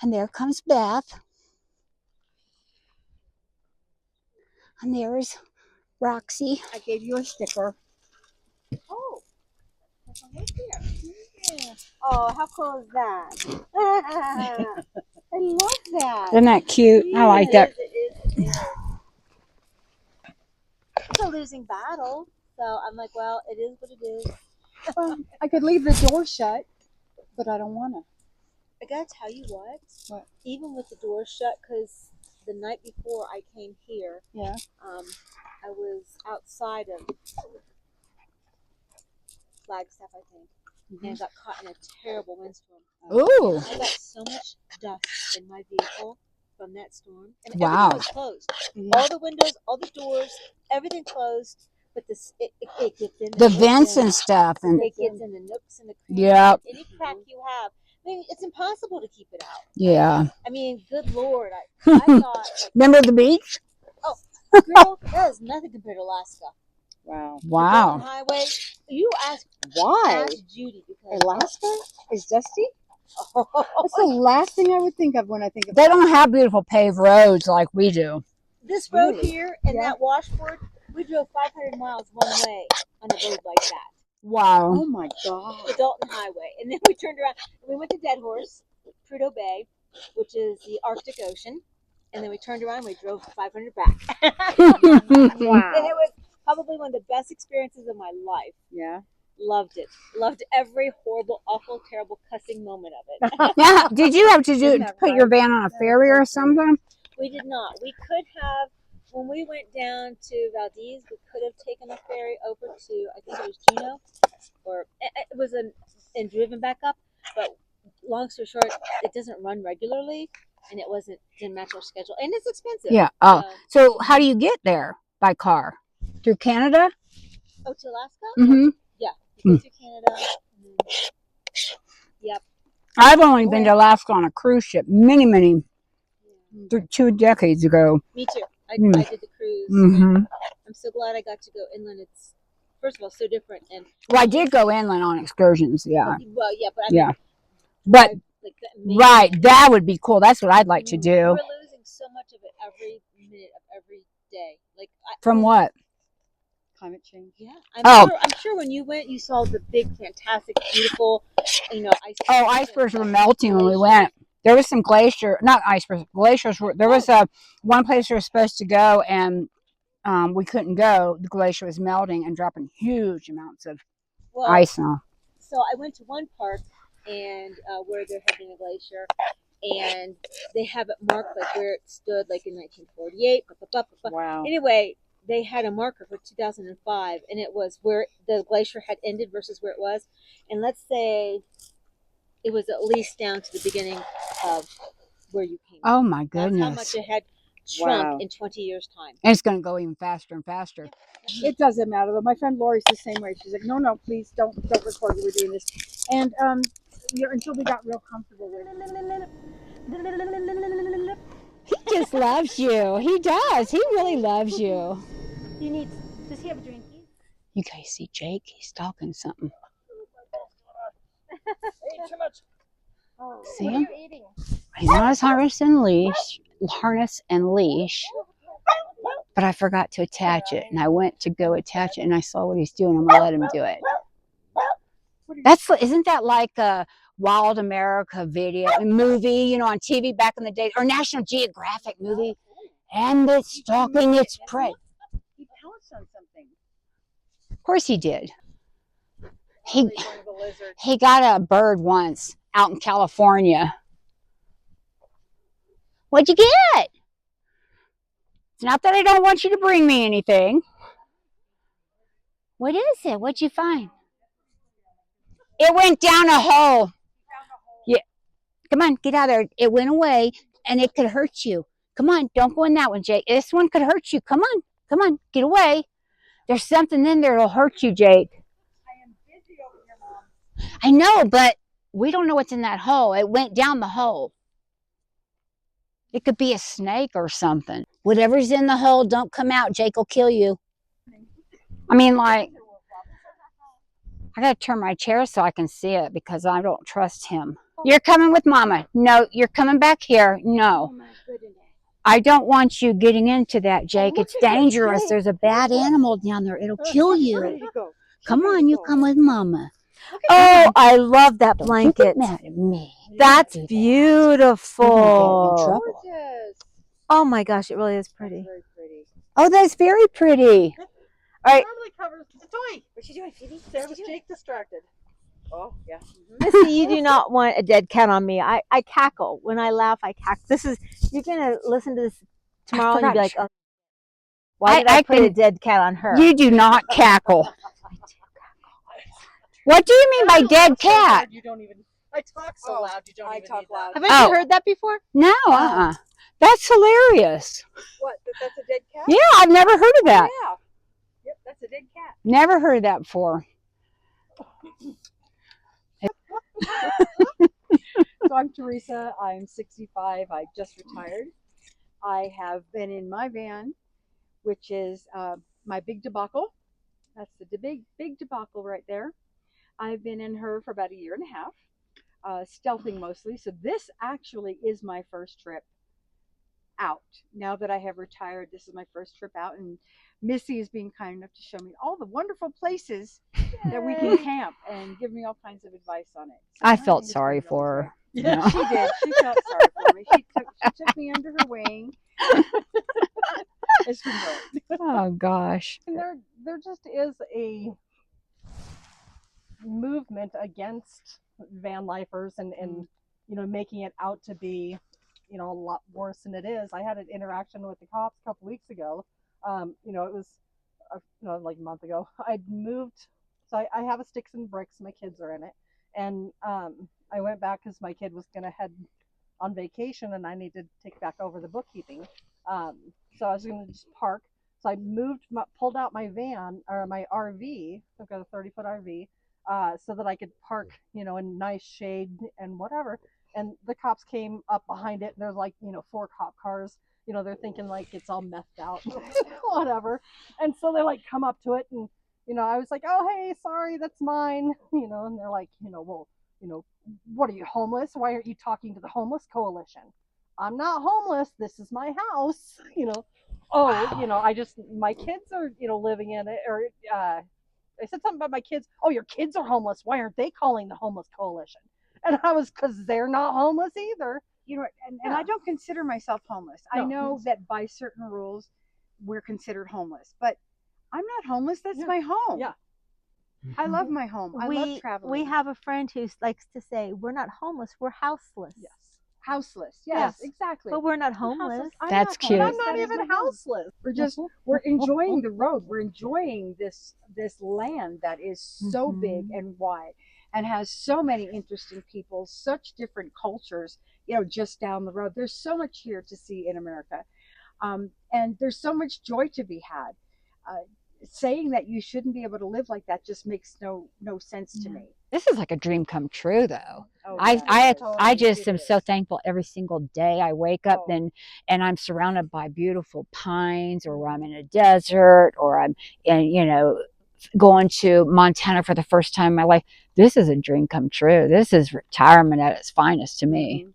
And there comes Beth. And there's Roxy. I gave you a sticker. Oh, that's on here. Yeah. Oh, how cool is that? I love that. Isn't that cute? I like that. It is. It's a losing battle, so I'm like, well, it is what it is. Well, I could leave the door shut, but I don't want to. I gotta tell you what. What? Even with the door shut, because the night before I came here, Yeah. I was outside of Flagstaff, I think, and got caught in a terrible windstorm. Ooh. I got so much dust in my vehicle from that storm, and Wow. everything was closed. All the windows, all the doors, everything closed. But it gets in The vents and stuff. And it gets in the nooks and the crannies. Yep. Any crack you have, I mean, it's impossible to keep it out. Yeah. I mean, good Lord, I thought. Like, remember the beach? Oh, girl, that is nothing compared to Alaska. Wow. Wow. The Highway. You ask Why? Ask Judy because Alaska is dusty? That's the last thing I would think of when I think of They don't have beautiful paved roads like we do. This road Really? here and that washboard, we drove 500 miles one way on a road like that. Wow. Oh my God. The Dalton Highway. And then we turned around and we went to Dead Horse, Prudhoe Bay, which is the Arctic Ocean. And then we turned around and we drove 500 back. Wow. And it was probably one of the best experiences of my life. Yeah. Loved it. Loved every horrible, awful, terrible cussing moment of it. Yeah. Did you have to do Isn't that put your van on a ferry or something? We did not. We could have, when we went down to Valdez, we could have taken a ferry over to, I think it was Juneau, or it was and driven back up. But long story short, it doesn't run regularly, and didn't match our schedule, and it's expensive. Yeah. Oh, so how do you get there by car? Through Canada? Oh, to Alaska? Mm-hmm. Yeah, you go to Canada. Yep. I've only been to Alaska on a cruise ship many 2 decades ago. Me too. I did the cruise. Mm-hmm. I'm so glad I got to go inland. It's, first of all, so different. And Well, I did go inland on excursions, yeah. Well, yeah, but But like right, that would be cool. That's what I'd like to do. We're losing so much of it every minute of every day. Like From what? Climate change. Yeah, I'm sure when you went, you saw the big, fantastic, beautiful, icebergs. Oh, icebergs were melting when we went. There was some not icebergs, glaciers. There was one place we were supposed to go, and we couldn't go. The glacier was melting and dropping huge amounts of ice on. So I went to one park, and where there had been a glacier, and they have it marked like where it stood, like in 1948. Wow. Anyway, they had a marker for 2005, and it was where the glacier had ended versus where it was. And let's say it was at least down to the beginning of where you came. Oh my goodness! That's how much it had shrunk in 20 years' time. And it's going to go even faster and faster. It doesn't matter. But my friend Lori's the same way. She's like, no, please don't record you. We're doing this. And until we got real comfortable with it. He just loves you. He does. He really loves you. Does he have a drink? You guys see Jake? He's stalking something. Ate too much. See him? He's on his harness and leash. But I forgot to attach it, and I went to go attach it, and I saw what he's doing. I'm gonna let him do it. Isn't that like a Wild America movie, on TV back in the day, or National Geographic movie? And it's stalking its prey. He pounced on something. Of course he did. He got a bird once out in California. What'd you get? It's not that I don't want you to bring me anything. What is it? What'd you find? It went down a hole. Yeah. Come on, get out of there. It went away, and it could hurt you. Come on, don't go in that one, Jake. This one could hurt you. Come on, get away. There's something in there that'll hurt you, Jake. I am busy over here, Mom. I know, but we don't know what's in that hole. It went down the hole. It could be a snake or something. Whatever's in the hole, don't come out. Jake will kill you. I mean, like, I got to turn my chair so I can see it because I don't trust him. You're coming with Mama. No, you're coming back here. No. Oh my goodness. I don't want you getting into that, Jake. look It's at that, dangerous. Jake. There's a bad animal down there. It'll kill Ready you. to go. Come Ready on, to you go. come with Mama. Oh, I love that Don't you blanket. get mad at me. That's Do that. You're gonna get in beautiful. trouble. Gorgeous. Oh my gosh, it really is That's pretty. very pretty. Oh, that's very pretty. All right, Normally covers the toy. what's she doing, Phoebe? There was Jake distracted. Oh, yeah. Missy, you do not want a dead cat on me. I cackle when I laugh. I cackle. You're gonna listen to this tomorrow and you'll be like, oh, why did I put a dead cat on her? You do not cackle. What do you mean by dead cat? You don't even. I talk so loud. You don't even talk loud. Haven't you heard that before? No, That's hilarious. What? That's a dead cat? Yeah, I've never heard of that. Yeah. Yep, that's a dead cat. Never heard of that before. So I'm Teresa. I'm 65. I just retired. I have been in my van, which is my big debacle. That's the big debacle right there. I've been in her for about a year and a half, stealthing mostly. So this actually is my first trip out. Now that I have retired, this is my first trip out, and Missy is being kind enough to show me all the wonderful places that we can camp and give me all kinds of advice on it. So I felt it's sorry been really for her. great. Yeah, she did. She felt sorry for me. She took me under her wing. It's been great. Oh gosh. And there just is a movement against van lifers and you know, making it out to be, you know, a lot worse than it is. I had an interaction with the cops a couple weeks ago. You know, it was like a month ago. I'd moved, so I have a sticks and bricks. My kids are in it, and I went back because my kid was gonna head on vacation, and I needed to take back over the bookkeeping. So I was gonna just park. So I pulled out my van or my RV. I've got a 30-foot RV, so that I could park, you know, in nice shade and whatever. And the cops came up behind it, and there's like, you know, 4 cop cars. You know, they're thinking like it's all methed out, whatever. And so they like come up to it, and you know, I was like, oh hey, sorry, that's mine. You know, and they're like, you know, well, you know, what are you, homeless? Why aren't you talking to the homeless coalition? I'm not homeless. This is my house. You know, oh, you know, my kids are, you know, living in it, or I said something about my kids. Oh, your kids are homeless. Why aren't they calling the homeless coalition? And I was, because they're not homeless either. You know, and I don't consider myself homeless. I No. know that by certain rules, we're considered homeless, but I'm not homeless. That's my home. Yeah. I love my home. I love traveling. We have a friend who likes to say, we're not homeless, we're houseless. Yes. houseless. Yes. Yes, exactly. But we're not homeless. I'm That's not cute. But homeless. I'm not That is even my home. houseless. We're enjoying the road. We're enjoying this land that is so big and wide and has so many interesting people, such different cultures, you know, just down the road. There's so much here to see in America. And there's so much joy to be had. Saying that you shouldn't be able to live like that just makes no sense to me. This is like a dream come true, though. Oh, I yeah, I it is. I just It am is. so thankful every single day I wake up Oh. and I'm surrounded by beautiful pines, or I'm in a desert, or I'm going to Montana for the first time in my life. This is a dream come true. This is retirement at its finest to me.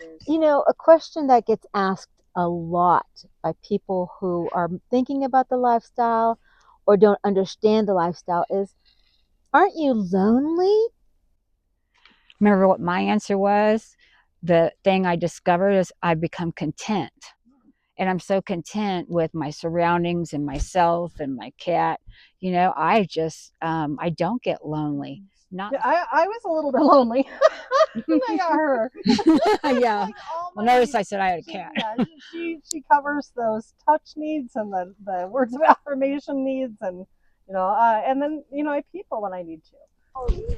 It is. You know, a question that gets asked a lot by people who are thinking about the lifestyle or don't understand the lifestyle is, aren't you lonely? Remember what my answer was? The thing I discovered is I've become content. And I'm so content with my surroundings and myself and my cat. You know, I just, I don't get lonely. Not, Yeah, I was a little bit lonely when I got her. yeah. Like, all Well, my notice I said I had a She- cat. Yeah, she covers those touch needs and the words of affirmation needs, and you know, and then, you know, I people when I need to.